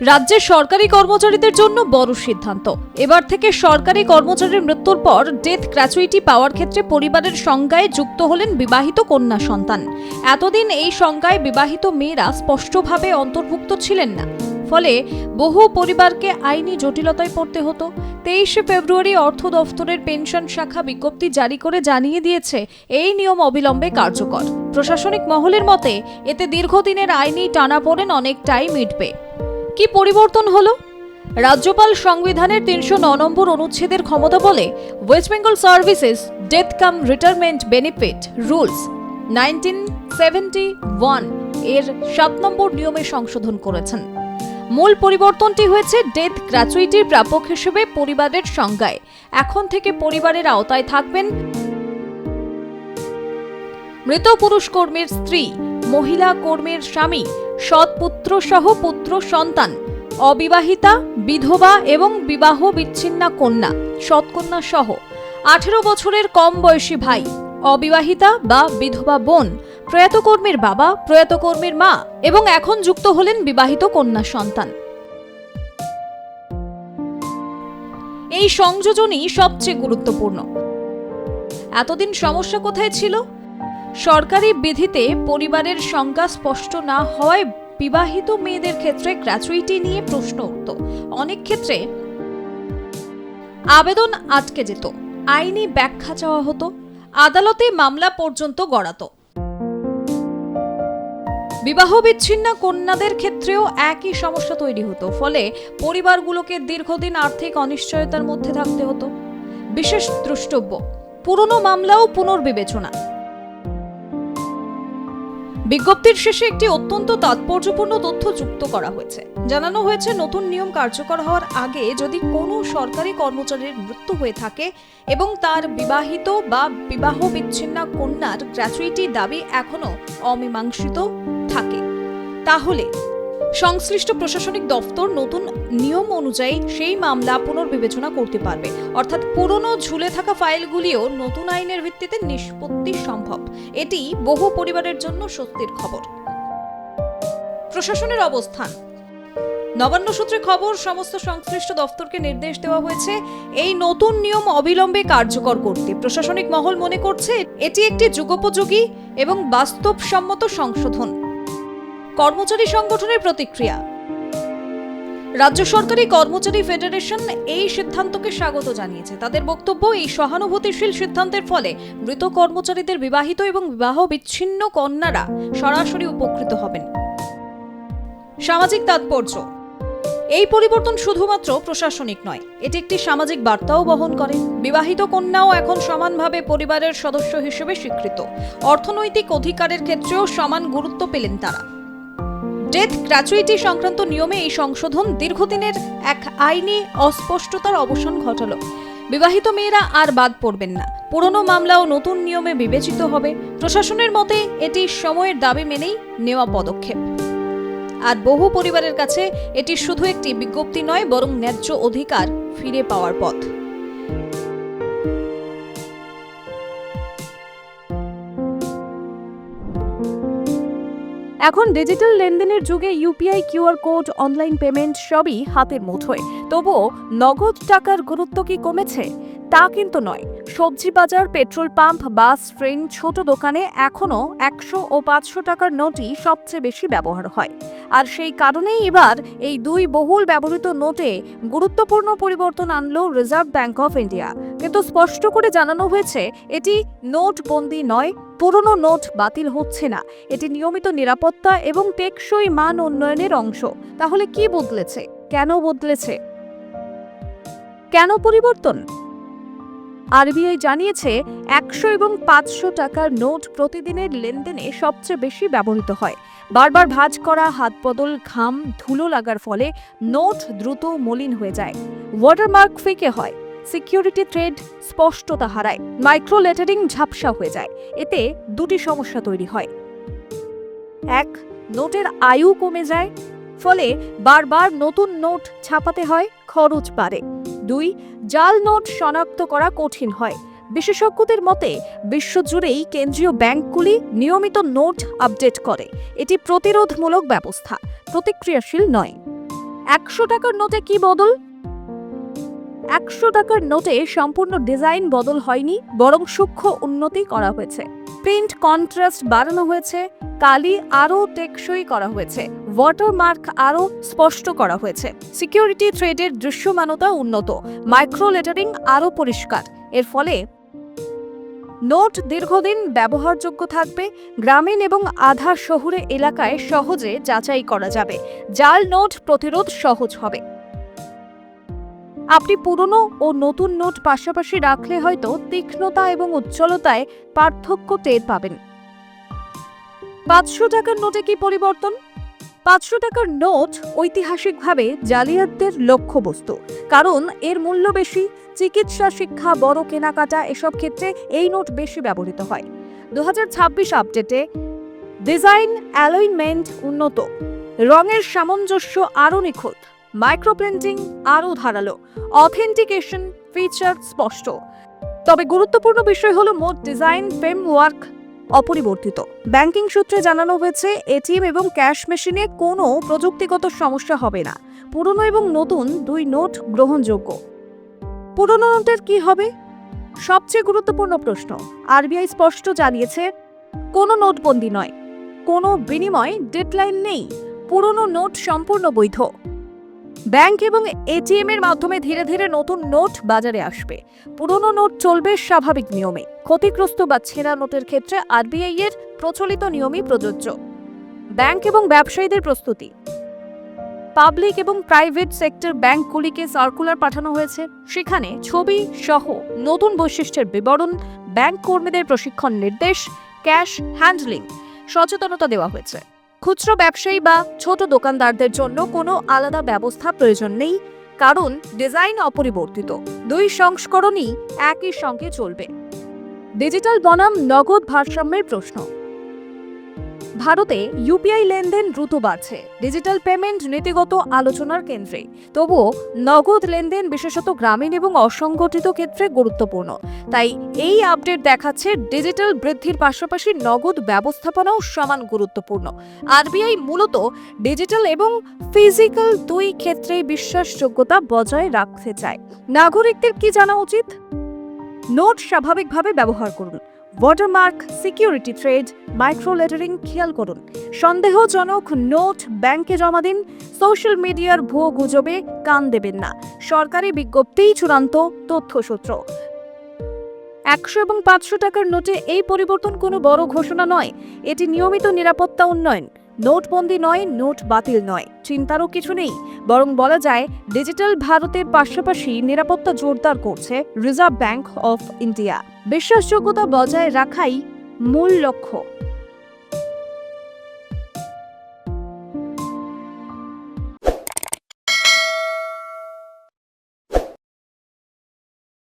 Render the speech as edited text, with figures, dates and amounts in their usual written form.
রাজ্যের সরকারি কর্মচারীদের জন্য বড় সিদ্ধান্ত। এবার থেকে সরকারি কর্মচারীর মৃত্যুর পর ডেথ গ্র্যাচুইটি পাওয়ার ক্ষেত্রে পরিবারের সংজ্ঞায় যুক্ত হলেন বিবাহিত কন্যা সন্তান। এতদিন এই সংজ্ঞায় বিবাহিত মেয়েরা স্পষ্টভাবে অন্তর্ভুক্ত ছিলেন না, ফলে বহু পরিবারকে আইনি জটিলতায় পড়তে হতো। 23 ফেব্রুয়ারি অর্থ দফতরের পেনশন শাখা বিজ্ঞপ্তি জারি করে জানিয়ে দিয়েছে এই নিয়ম অবিলম্বে কার্যকর। প্রশাসনিক মহলের মতে এতে দীর্ঘদিনের আইনি টানাপোড়েন অনেকটাই মিটবে। কি পরিবর্তন হলো? রাজ্যপাল সংবিধানের 309 নম্বর অনুচ্ছেদের ক্ষমতা বলে ওয়েস্ট বেঙ্গল সার্ভিসেস ডেথ কাম রিটায়ারমেন্ট বেনিফিট রুলস 1971 এর 7 নম্বর নিয়মে সংশোধন করেছেন। মূল পরিবর্তনটি হয়েছে ডেথ গ্র্যাচুইটির প্রাপক হিসেবে পরিবারের সংজ্ঞায়। এখন থেকে পরিবারের আওতায় থাকবেন মৃত পুরুষ কর্মীর স্ত্রী, মহিলা কর্মীর স্বামী, সৎ পুত্র সহ পুত্র সন্তান, অবিবাহিতা, বিধবা এবং বিবাহ বিচ্ছিন্না কন্যা, সৎকন্যা সহ 18 বছরের কম বয়সী ভাই, অবিবাহিতা বা বিধবা বোন, প্রয়াত কর্মীর বাবা, প্রয়াত কর্মীর মা এবং এখন যুক্ত হলেন বিবাহিত কন্যা সন্তান। এই সংযোজনই সবচেয়ে গুরুত্বপূর্ণ। এতদিন সমস্যা কোথায় ছিল? সরকারি বিধিতে পরিবারের সংজ্ঞা স্পষ্ট না হওয়ায় বিবাহিত মেয়েদের ক্ষেত্রে গ্র্যাচুইটি নিয়ে প্রশ্ন উঠত। অনেক ক্ষেত্রে আবেদন আটকে যেত, আইনি ব্যাখ্যা চাওয়া হতো, আদালতে মামলা পর্যন্ত গড়াতো। বিবাহ বিচ্ছিন্ন কন্যাদের ক্ষেত্রেও একই সমস্যা তৈরি হতো, ফলে পরিবারগুলোকে দীর্ঘদিন আর্থিক অনিশ্চয়তার মধ্যে থাকতে হতো। বিশেষ দ্রষ্টব্য, পুরনো মামলাও পুনর্বিবেচনা। বিজ্ঞপ্তির শেষে একটি অত্যন্ত তাৎপর্যপূর্ণ তথ্য যুক্ত করা হয়েছে। জানানো হয়েছে নতুন নিয়ম কার্যকর হওয়ার আগে যদি কোনো সরকারি কর্মচারীর মৃত্যু হয়ে থাকে এবং তার বিবাহিত বা বিবাহ বিচ্ছিন্ন কন্যার গ্র্যাচুইটি দাবি এখনো অমীমাংসিত থাকে, তাহলে সংশ্লিষ্ট প্রশাসনিক দপ্তর নতুন নিয়ম অনুযায়ী সেই মামলা পুনর্বিবেচনা করতে পারবে। অর্থাৎ পুরনো ঝুলে থাকা ফাইলগুলিও নতুন আইনের ভিত্তিতে নিষ্পত্তি সম্ভব। এটি বহু পরিবারের জন্য স্বস্তির খবর। প্রশাসনের অবস্থান। নবান্ন সূত্রে খবর, সমস্ত সংশ্লিষ্ট দপ্তরকে নির্দেশ দেওয়া হয়েছে এই নতুন নিয়ম অবিলম্বে কার্যকর করতে। প্রশাসনিক মহল মনে করছে এটি একটি যুগোপযোগী এবং বাস্তবসম্মত সংশোধন। কর্মচারী সংগঠনের প্রতিক্রিয়া। রাজ্য সরকারি কর্মচারী ফেডারেশন এই সিদ্ধান্তকে স্বাগত জানিয়েছে। তাদের বক্তব্য, এই সহানুভূতিশীল সিদ্ধান্তের ফলে মৃত কর্মচারীদের বিবাহিত এবং বিবাহ বিচ্ছিন্ন কন্যারা সরাসরি উপকৃত হবেন। সামাজিক তাৎপর্য। এই পরিবর্তন শুধুমাত্র প্রশাসনিক নয়, এটি একটি সামাজিক বার্তাও বহন করে। বিবাহিত কন্যাও এখন সমানভাবে পরিবারের সদস্য হিসেবে স্বীকৃত। অর্থনৈতিক অধিকারের ক্ষেত্রেও সমান গুরুত্ব পেলেন তারা। ডেথ গ্র্যাচুইটি সংক্রান্ত নিয়মে এই সংশোধন দীর্ঘদিনের এক আইনি অস্পষ্টতার অবসান ঘটালো। বিবাহিত মেয়েরা আর বাদ পড়বেন না। পুরনো মামলাও নতুন নিয়মে বিবেচিত হবে। প্রশাসনের মতে এটি সময়ের দাবি মেনেই নেওয়া পদক্ষেপ। আর বহু পরিবারের কাছে এটি শুধু একটি বিজ্ঞপ্তি নয়, বরং ন্যায্য অধিকার ফিরে পাওয়ার পথ। এখন ডিজিটাল লেনদেনের যুগে UPI, QR code, online payment সবই হাতের মুঠোয়। তবুও নগদ টাকার গুরুত্ব কি কমেছে? তা কিন্তু নয়। সবজি বাজার, পেট্রোল পাম্প, বাস, ট্রেন, ছোট দোকানে এখনো 100 ও 500 টাকার নোটই সবচেয়ে বেশি ব্যবহার হয়। আর সেই কারণেই এবার এই দুই বহুল ব্যবহৃত নোটে গুরুত্বপূর্ণ পরিবর্তন আনলো রিজার্ভ ব্যাংক অফ ইন্ডিয়া। কিন্তু স্পষ্ট করে জানানো হয়েছে এটি নোটবন্দি নয়, পুরনো নোট বাতিল হচ্ছে না। এটি নিয়মিত নিরাপত্তা এবং টেকসই মান উন্নয়নের অংশ। তাহলে কি বদলেছে? কেন বদলেছে? কেন পরিবর্তন? আরবিআই জানিয়েছে 100 এবং 500 টাকার নোট প্রতিদিনের লেনদেনে সবচেয়ে বেশি ব্যবহৃত হয়। বারবার ভাঁজ করা, হাত বদল, ঘাম, ধুলো লাগার ফলে নোট দ্রুত মলিন হয়ে যায়। ওয়াটারমার্ক ফিকে হয়, সিকিউরিটি থ্রেড স্পষ্টতা হারায়, মাইক্রো লেটারিং ঝাপসা হয়ে যায়। এতে দুটি সমস্যা তৈরি হয়। 1, নোটের আয়ু কমে যায়, ফলে বারবার নতুন নোট ছাপাতে হয়, খরচ বাড়ে। 2, জাল নোট শনাক্ত করা কঠিন হয়, বিশেষজ্ঞদের মতে বিশ্বজুড়েই কেন্দ্রীয় ব্যাংকগুলি নিয়মিত নোট আপডেট করে। এটি প্রতিরোধমূলক ব্যবস্থা, প্রতিক্রিয়াশীল নয়। 100 টাকার নোটে কি বদল? 100 টাকার নোটে সম্পূর্ণ ডিজাইন বদল হয়নি, বরং সূক্ষ্ম উন্নতি করা হয়েছে। প্রিন্ট কন্ট্রাস্ট বাড়ানো হয়েছে, কালি আরও টেকসই করা হয়েছে, ওয়াটারমার্ক আরও স্পষ্ট করা হয়েছে, সিকিউরিটি থ্রেডের দৃশ্যমানতা উন্নত, মাইক্রো লেটারিং আরও পরিষ্কার। এর ফলে নোট দীর্ঘদিন ব্যবহারযোগ্য থাকবে। গ্রামীণ এবং আধা শহুরে এলাকায় সহজে যাচাই করা যাবে। জাল নোট প্রতিরোধ সহজ হবে। আপনি পুরনো ও নতুন নোট পাশাপাশি রাখলে হয়তো তীক্ষ্ণতা এবং উজ্জ্বলতায় পার্থক্য টের পাবেন। 500 টাকার নোটে কি পরিবর্তন? 500 টাকার নোট ঐতিহাসিকভাবে জালিয়াতদের লক্ষ্যবস্তু, কারণ এর মূল্য বেশি। চিকিৎসা, শিক্ষা, বড় কেনাকাটা এসব ক্ষেত্রে এই নোট বেশি ব্যবহৃত হয়। 2026 আপডেটে ডিজাইন অ্যালাইনমেন্ট উন্নত, রঙের সামঞ্জস্য আরও নিখুঁত, মাইক্রোপ্রিন্টিং আরও ধারালো, অথেন্টিকেশন ফিচার স্পষ্ট। তবে গুরুত্বপূর্ণ বিষয় হলো মোট ডিজাইন ফ্রেমওয়ার্ক অপরিবর্তিত। ব্যাংকিং সূত্রে জানানো হয়েছে এটিএম এবং ক্যাশ মেশিনে কোনো প্রযুক্তিগত সমস্যা হবে না। পুরনো এবং নতুন দুই নোট গ্রহণযোগ্য। পুরনো নোটের কি হবে? সবচেয়ে গুরুত্বপূর্ণ প্রশ্ন। আরবিআই স্পষ্ট জানিয়েছে, কোনো নোটবন্দি নয়, কোনো বিনিময় ডেডলাইন নেই, পুরনো নোট সম্পূর্ণ বৈধ। ব্যাংক এবং এটিএম এর মাধ্যমে ধীরে ধীরে নতুন নোট বাজারে আসবে। পুরনো নোট চলবে স্বাভাবিক নিয়মে। ক্ষতিগ্রস্ত বা ছেঁড়া নোটের ক্ষেত্রে আরবিআই এর প্রচলিত নিয়মই প্রযোজ্য। ব্যাংক এবং ব্যবসায়ীদের প্রস্তুতি। পাবলিক এবং প্রাইভেট সেক্টর ব্যাংকগুলিকে সার্কুলার পাঠানো হয়েছে। সেখানে ছবি সহ নতুন বৈশিষ্ট্যের বিবরণ, ব্যাংক কর্মীদের প্রশিক্ষণ নির্দেশ, ক্যাশ হ্যান্ডলিং সচেতনতা দেওয়া হয়েছে। খুচরো ব্যবসায়ী বা ছোট দোকানদারদের জন্য কোনো আলাদা ব্যবস্থা প্রয়োজন নেই, কারণ ডিজাইন অপরিবর্তিত। দুই সংস্করণই একই সঙ্গে চলবে। ডিজিটাল বনাম নগদ ভারসাম্যের প্রশ্ন। ভারতে ইউপিআই লেনদেন দ্রুত বাড়ছে, ডিজিটাল পেমেন্ট নীতিগত আলোচনার কেন্দ্রে। তবুও নগদ লেনদেন বিশেষত গ্রামীণ এবং অসংগঠিত ক্ষেত্রে গুরুত্বপূর্ণ। তাই এই আপডেট দেখাচ্ছে ডিজিটাল বৃদ্ধির পাশাপাশি নগদ ব্যবস্থাপনাও সমান গুরুত্বপূর্ণ। আরবিআই মূলত ডিজিটাল এবং ফিজিক্যাল দুই ক্ষেত্রেই বিশ্বাসযোগ্যতা বজায় রাখতে চায়। নাগরিকদের কি জানা উচিত? নোট স্বাভাবিকভাবে ব্যবহার করুন। Watermark, security thread, micro lettering খেয়াল করুন। সন্দেহজনক নোট ব্যাংকে জমা দিন। সোশ্যাল মিডিয়ার ভুয়ো গুজবে কান দেবেন না। সরকারি বিজ্ঞপ্তিই চূড়ান্ত তথ্যসূত্র। 100 এবং 500 টাকার নোটে এই পরিবর্তন কোনো বড় ঘোষণা নয়, এটি নিয়মিত নিরাপত্তা উন্নয়ন। নোটবন্দি নয়, নোট বাতিল নয়, চিন্তারও কিছু নেই। বরং বলা যায় ডিজিটাল ভারতের পাশাপাশি নিরাপত্তা জোরদার করছে রিজার্ভ ব্যাংক অফ ইন্ডিয়া। বিশ্বাসযোগ্যতা বজায় রাখাই মূল লক্ষ্য।